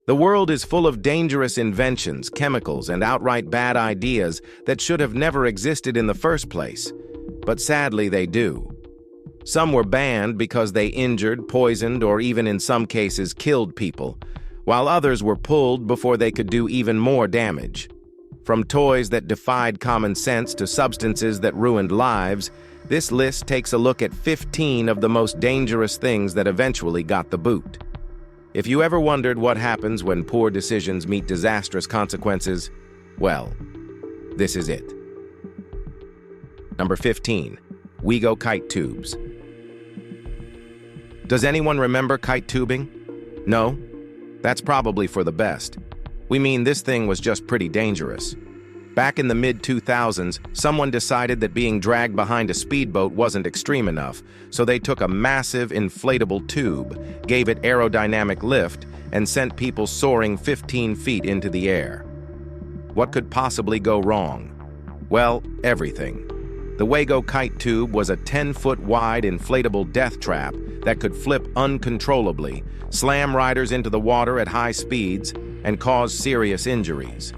The world is full of dangerous inventions, chemicals, and outright bad ideas that should have never existed in the first place. But sadly, they do. Some were banned because they injured, poisoned, or even in some cases killed people, while others were pulled before they could do even more damage. From toys that defied common sense to substances that ruined lives, this list takes a look at 15 of the most dangerous things that eventually got the boot. If you ever wondered what happens when poor decisions meet disastrous consequences, well, this is it. Number 15. WeGo Kite Tubes. Does anyone remember kite tubing? No? That's probably for the best. We mean, this thing was just pretty dangerous. Back in the mid-2000s, someone decided that being dragged behind a speedboat wasn't extreme enough, so they took a massive inflatable tube, gave it aerodynamic lift, and sent people soaring 15 feet into the air. What could possibly go wrong? Well, everything. The WeGo Kite Tube was a 10-foot wide inflatable death trap that could flip uncontrollably, slam riders into the water at high speeds, and cause serious injuries.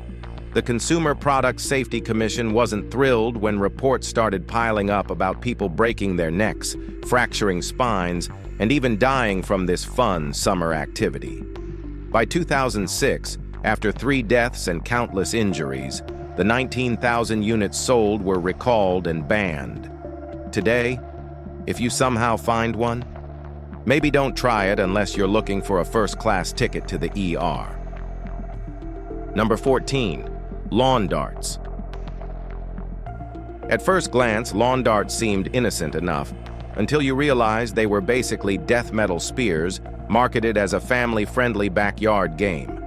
The Consumer Product Safety Commission wasn't thrilled when reports started piling up about people breaking their necks, fracturing spines, and even dying from this fun summer activity. By 2006, after 3 deaths and countless injuries, the 19,000 units sold were recalled and banned. Today, if you somehow find one, maybe don't try it unless you're looking for a first-class ticket to the ER. Number 14. Lawn darts. At first glance, lawn darts seemed innocent enough, until you realized they were basically death metal spears marketed as a family-friendly backyard game.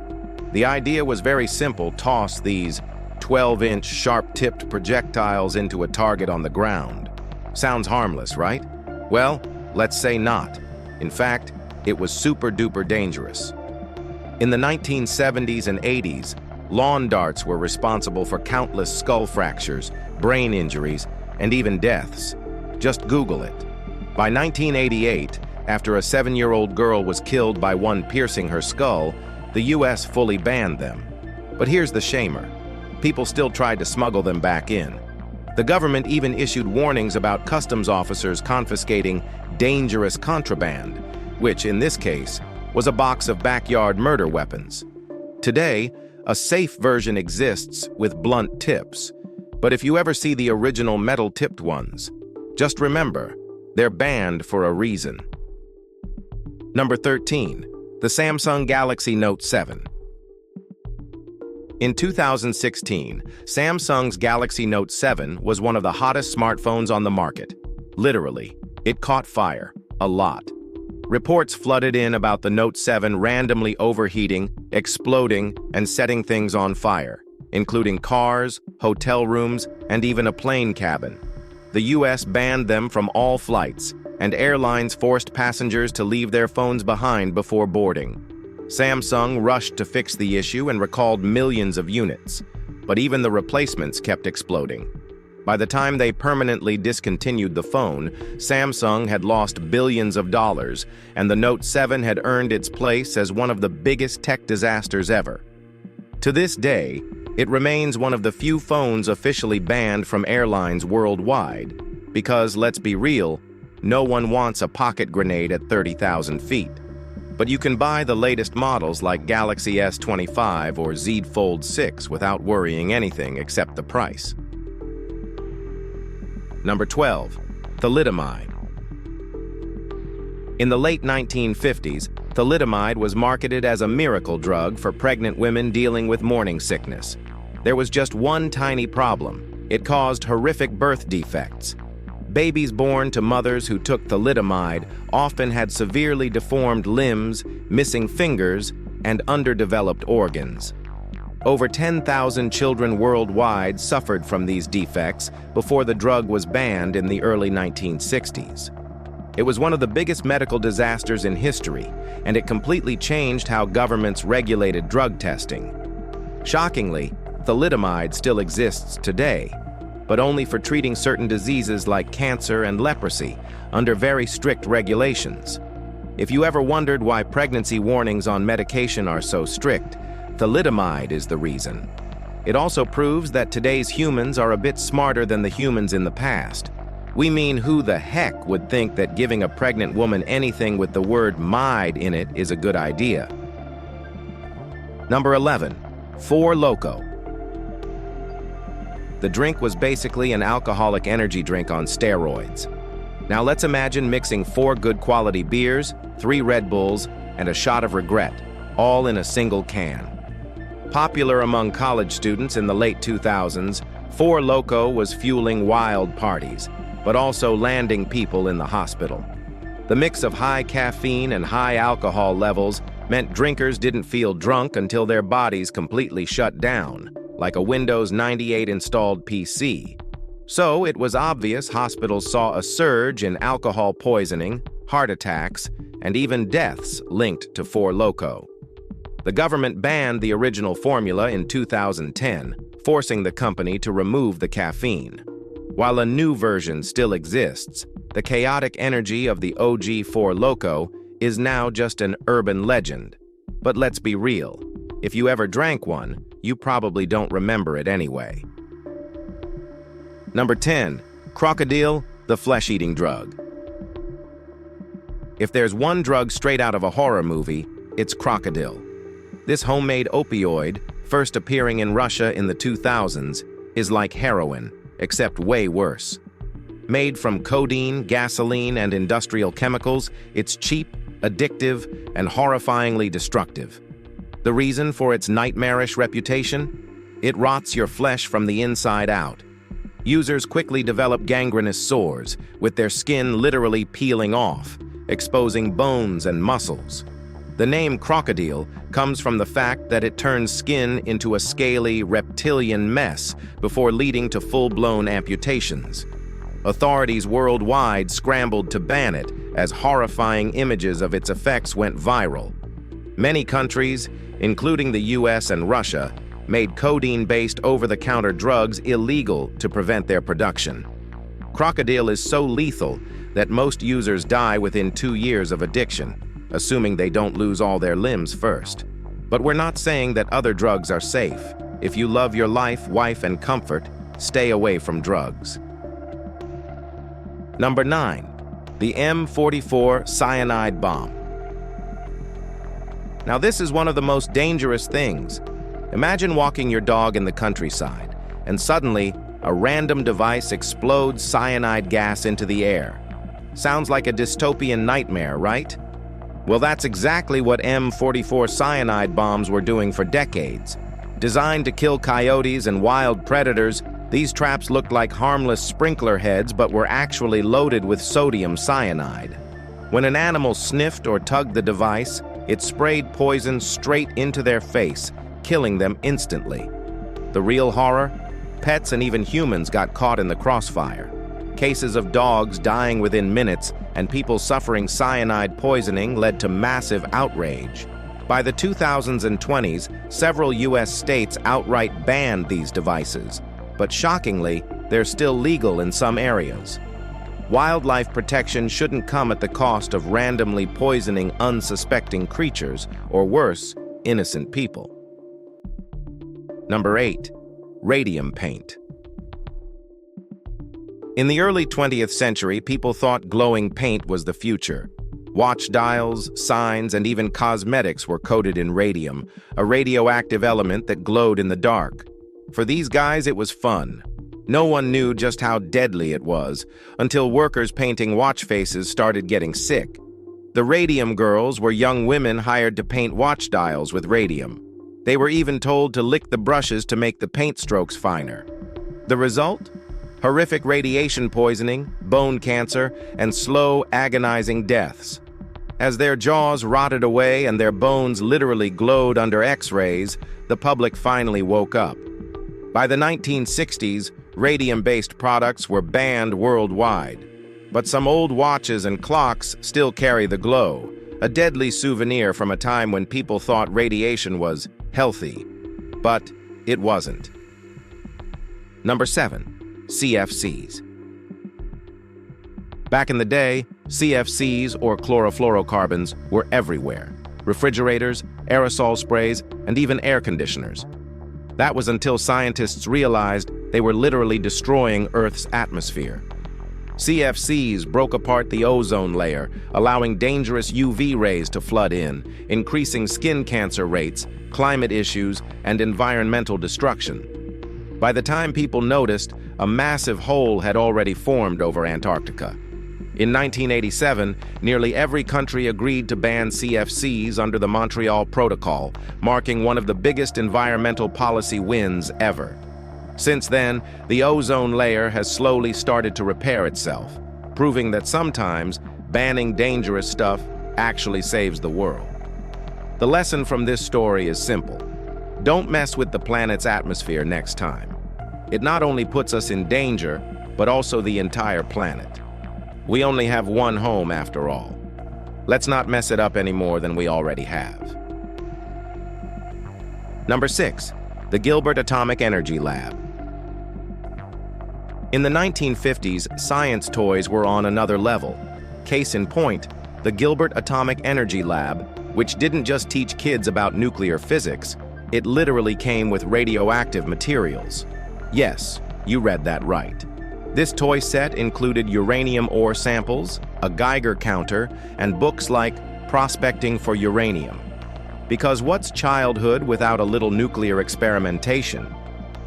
The idea was very simple: toss these 12-inch sharp-tipped projectiles into a target on the ground. Sounds harmless, right? Well, let's say not. In fact, it was super-duper dangerous. In the 1970s and 80s, lawn darts were responsible for countless skull fractures, brain injuries, and even deaths. Just Google it. By 1988, after a 7-year-old girl was killed by one piercing her skull, the US fully banned them. But here's the shamer. People still tried to smuggle them back in. The government even issued warnings about customs officers confiscating dangerous contraband, which in this case was a box of backyard murder weapons. Today, a safe version exists with blunt tips, but if you ever see the original metal-tipped ones, just remember, they're banned for a reason. Number 13. The Samsung Galaxy Note 7. In 2016, Samsung's Galaxy Note 7 was one of the hottest smartphones on the market. Literally, it caught fire, a lot. Reports flooded in about the Note 7 randomly overheating, exploding, and setting things on fire, including cars, hotel rooms, and even a plane cabin. The US banned them from all flights, and airlines forced passengers to leave their phones behind before boarding. Samsung rushed to fix the issue and recalled millions of units, but even the replacements kept exploding. By the time they permanently discontinued the phone, Samsung had lost billions of dollars, and the Note 7 had earned its place as one of the biggest tech disasters ever. To this day, it remains one of the few phones officially banned from airlines worldwide, because, let's be real, no one wants a pocket grenade at 30,000 feet. But you can buy the latest models like Galaxy S25 or Z Fold 6 without worrying anything except the price. Number 12. Thalidomide. In the late 1950s, thalidomide was marketed as a miracle drug for pregnant women dealing with morning sickness. There was just one tiny problem: it caused horrific birth defects. Babies born to mothers who took thalidomide often had severely deformed limbs, missing fingers, and underdeveloped organs. Over 10,000 children worldwide suffered from these defects before the drug was banned in the early 1960s. It was one of the biggest medical disasters in history, and it completely changed how governments regulated drug testing. Shockingly, thalidomide still exists today, but only for treating certain diseases like cancer and leprosy, under very strict regulations. If you ever wondered why pregnancy warnings on medication are so strict, thalidomide is the reason. It also proves that today's humans are a bit smarter than the humans in the past. We mean, who the heck would think that giving a pregnant woman anything with the word "mide" in it is a good idea? Number 11. 4 Loco. The drink was basically an alcoholic energy drink on steroids. Now let's imagine mixing 4 good quality beers, 3 Red Bulls, and a shot of regret, all in a single can. Popular among college students in the late 2000s, 4 Loco was fueling wild parties, but also landing people in the hospital. The mix of high caffeine and high alcohol levels meant drinkers didn't feel drunk until their bodies completely shut down, like a Windows 98 installed PC. So it was obvious hospitals saw a surge in alcohol poisoning, heart attacks, and even deaths linked to 4 Loco. The government banned the original formula in 2010, forcing the company to remove the caffeine. While a new version still exists, the chaotic energy of the OG 4 Loco is now just an urban legend. But let's be real, if you ever drank one, you probably don't remember it anyway. Number 10. Crocodile, the flesh-eating drug. If there's one drug straight out of a horror movie, it's Crocodile. This homemade opioid, first appearing in Russia in the 2000s, is like heroin, except way worse. Made from codeine, gasoline, and industrial chemicals, it's cheap, addictive, and horrifyingly destructive. The reason for its nightmarish reputation? It rots your flesh from the inside out. Users quickly develop gangrenous sores, with their skin literally peeling off, exposing bones and muscles. The name crocodile comes from the fact that it turns skin into a scaly, reptilian mess before leading to full-blown amputations. Authorities worldwide scrambled to ban it as horrifying images of its effects went viral. Many countries, including the US and Russia, made codeine-based over-the-counter drugs illegal to prevent their production. Crocodile is so lethal that most users die within 2 years of addiction, assuming they don't lose all their limbs first. But we're not saying that other drugs are safe. If you love your life, wife, and comfort, stay away from drugs. Number 9. The M44 cyanide bomb. Now this is one of the most dangerous things. Imagine walking your dog in the countryside, and suddenly, a random device explodes cyanide gas into the air. Sounds like a dystopian nightmare, right? Well, that's exactly what M44 cyanide bombs were doing for decades. Designed to kill coyotes and wild predators, these traps looked like harmless sprinkler heads but were actually loaded with sodium cyanide. When an animal sniffed or tugged the device, it sprayed poison straight into their face, killing them instantly. The real horror? Pets and even humans got caught in the crossfire. Cases of dogs dying within minutes and people suffering cyanide poisoning led to massive outrage. By the 2020s, several US states outright banned these devices, but shockingly, they're still legal in some areas. Wildlife protection shouldn't come at the cost of randomly poisoning unsuspecting creatures, or worse, innocent people. Number 8. Radium paint. In the early 20th century, people thought glowing paint was the future. Watch dials, signs, and even cosmetics were coated in radium, a radioactive element that glowed in the dark. For these guys, it was fun. No one knew just how deadly it was, until workers painting watch faces started getting sick. The Radium girls were young women hired to paint watch dials with radium. They were even told to lick the brushes to make the paint strokes finer. The result? Horrific radiation poisoning, bone cancer, and slow, agonizing deaths. As their jaws rotted away and their bones literally glowed under X-rays, the public finally woke up. By the 1960s, radium-based products were banned worldwide. But some old watches and clocks still carry the glow, a deadly souvenir from a time when people thought radiation was healthy. But it wasn't. Number 7. CFCs. Back in the day, CFCs, or chlorofluorocarbons, were everywhere. Refrigerators, aerosol sprays, and even air conditioners. That was until scientists realized they were literally destroying Earth's atmosphere. CFCs broke apart the ozone layer, allowing dangerous UV rays to flood in, increasing skin cancer rates, climate issues, and environmental destruction. By the time people noticed, a massive hole had already formed over Antarctica. In 1987, nearly every country agreed to ban CFCs under the Montreal Protocol, marking one of the biggest environmental policy wins ever. Since then, the ozone layer has slowly started to repair itself, proving that sometimes banning dangerous stuff actually saves the world. The lesson from this story is simple. Don't mess with the planet's atmosphere next time. It not only puts us in danger, but also the entire planet. We only have one home after all. Let's not mess it up any more than we already have. Number 6. The Gilbert Atomic Energy Lab. In the 1950s, science toys were on another level. Case in point, the Gilbert Atomic Energy Lab, which didn't just teach kids about nuclear physics, it literally came with radioactive materials. Yes, you read that right. This toy set included uranium ore samples, a Geiger counter, and books like Prospecting for Uranium. Because what's childhood without a little nuclear experimentation?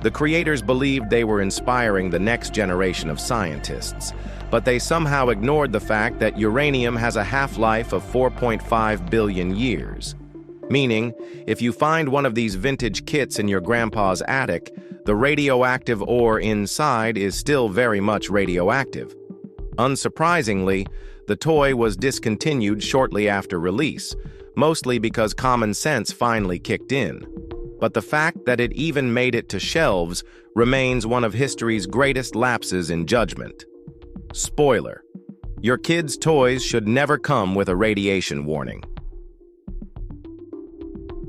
The creators believed they were inspiring the next generation of scientists, but they somehow ignored the fact that uranium has a half-life of 4.5 billion years. Meaning, if you find one of these vintage kits in your grandpa's attic, the radioactive ore inside is still very much radioactive. Unsurprisingly, the toy was discontinued shortly after release, mostly because common sense finally kicked in. But the fact that it even made it to shelves remains one of history's greatest lapses in judgment. Spoiler: your kids' toys should never come with a radiation warning.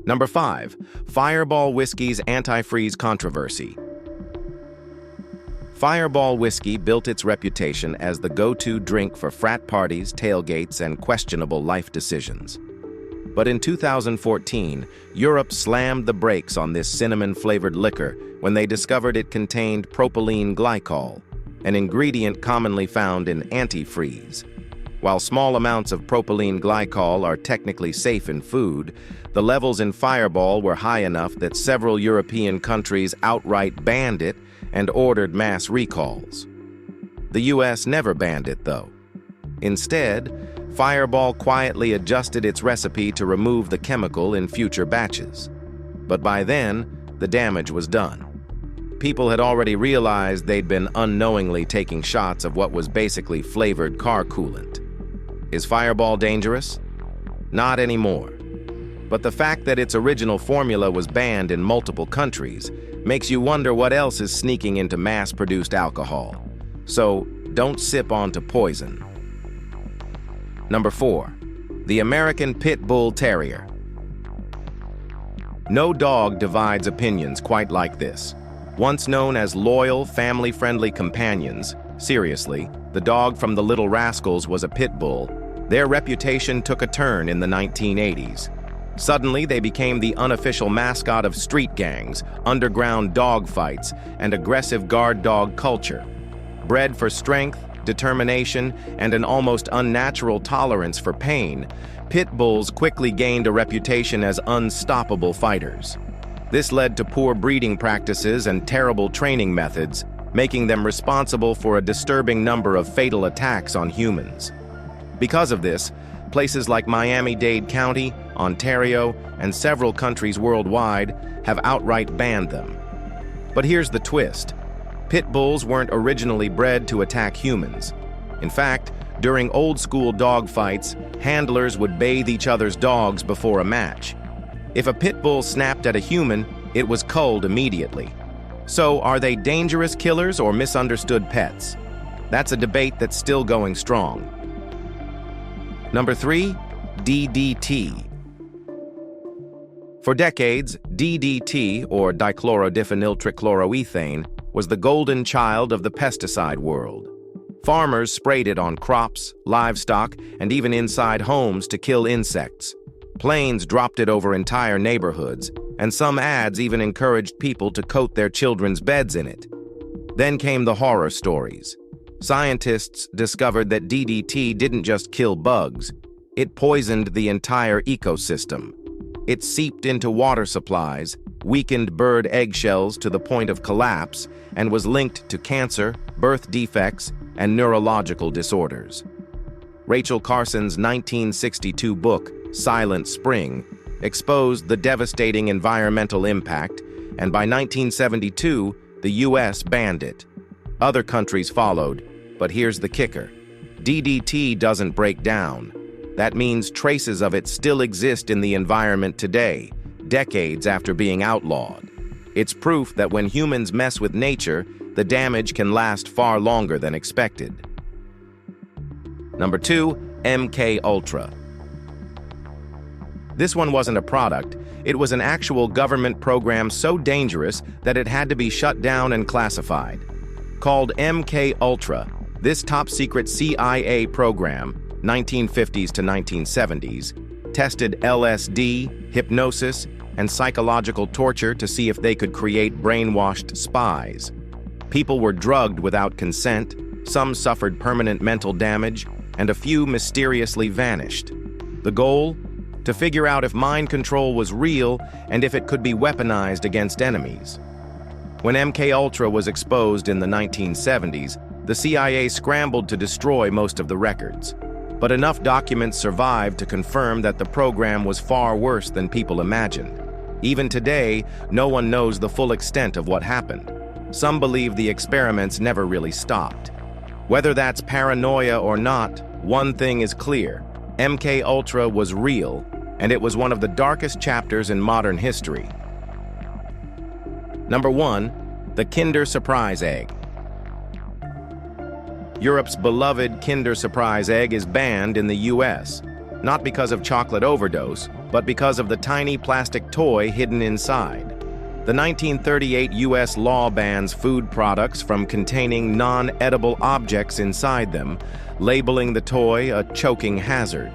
Number 5. Fireball Whiskey's antifreeze controversy. Fireball Whiskey built its reputation as the go-to drink for frat parties, tailgates, and questionable life decisions. But in 2014, Europe slammed the brakes on this cinnamon-flavored liquor when they discovered it contained propylene glycol, an ingredient commonly found in antifreeze. While small amounts of propylene glycol are technically safe in food, the levels in Fireball were high enough that several European countries outright banned it and ordered mass recalls. The US never banned it, though. Instead, Fireball quietly adjusted its recipe to remove the chemical in future batches. But by then, the damage was done. People had already realized they'd been unknowingly taking shots of what was basically flavored car coolant. Is Fireball dangerous? Not anymore. But the fact that its original formula was banned in multiple countries makes you wonder what else is sneaking into mass-produced alcohol. So, don't sip onto poison. Number 4. The American Pit Bull Terrier. No dog divides opinions quite like this. Once known as loyal, family-friendly companions, seriously, the dog from the Little Rascals was a pit bull, their reputation took a turn in the 1980s. Suddenly, they became the unofficial mascot of street gangs, underground dog fights, and aggressive guard dog culture. Bred for strength, determination, and an almost unnatural tolerance for pain, pit bulls quickly gained a reputation as unstoppable fighters. This led to poor breeding practices and terrible training methods, making them responsible for a disturbing number of fatal attacks on humans. Because of this, places like Miami-Dade County, Ontario, and several countries worldwide have outright banned them. But here's the twist. Pit bulls weren't originally bred to attack humans. In fact, during old-school dog fights, handlers would bathe each other's dogs before a match. If a pit bull snapped at a human, it was culled immediately. So, are they dangerous killers or misunderstood pets? That's a debate that's still going strong. Number 3, DDT. For decades, DDT, or dichlorodiphenyltrichloroethane, was the golden child of the pesticide world. Farmers sprayed it on crops, livestock, and even inside homes to kill insects. Planes dropped it over entire neighborhoods, and some ads even encouraged people to coat their children's beds in it. Then came the horror stories. Scientists discovered that DDT didn't just kill bugs, it poisoned the entire ecosystem. It seeped into water supplies, weakened bird eggshells to the point of collapse, and was linked to cancer, birth defects, and neurological disorders. Rachel Carson's 1962 book, Silent Spring, exposed the devastating environmental impact, and by 1972, the US banned it. Other countries followed, but here's the kicker. DDT doesn't break down. That means traces of it still exist in the environment today, decades after being outlawed. It's proof that when humans mess with nature, the damage can last far longer than expected. Number 2, MK Ultra. This one wasn't a product, it was an actual government program so dangerous that it had to be shut down and classified. Called MK Ultra, this top-secret CIA program, 1950s to 1970s, tested LSD, hypnosis, and psychological torture to see if they could create brainwashed spies. People were drugged without consent, some suffered permanent mental damage, and a few mysteriously vanished. The goal? To figure out if mind control was real and if it could be weaponized against enemies. When MK Ultra was exposed in the 1970s, the CIA scrambled to destroy most of the records. But enough documents survived to confirm that the program was far worse than people imagined. Even today, no one knows the full extent of what happened. Some believe the experiments never really stopped. Whether that's paranoia or not, one thing is clear. MK Ultra was real, and it was one of the darkest chapters in modern history. Number 1, the Kinder Surprise Egg. Europe's beloved Kinder Surprise Egg is banned in the US, not because of chocolate overdose, but because of the tiny plastic toy hidden inside. The 1938 US law bans food products from containing non-edible objects inside them, labeling the toy a choking hazard.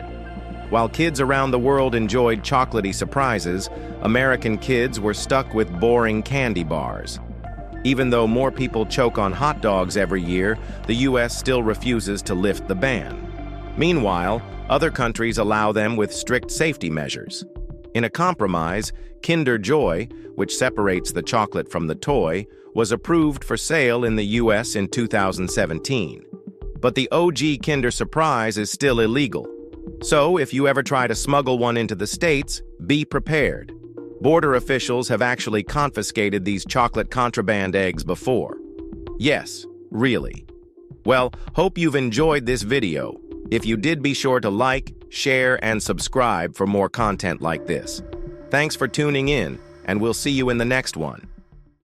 While kids around the world enjoyed chocolatey surprises, American kids were stuck with boring candy bars. Even though more people choke on hot dogs every year, the US still refuses to lift the ban. Meanwhile, other countries allow them with strict safety measures. In a compromise, Kinder Joy, which separates the chocolate from the toy, was approved for sale in the US in 2017. But the OG Kinder Surprise is still illegal. So if you ever try to smuggle one into the States, be prepared. Border officials have actually confiscated these chocolate contraband eggs before. Yes, really. Well, hope you've enjoyed this video. If you did, be sure to like, share, and subscribe for more content like this. Thanks for tuning in, and we'll see you in the next one.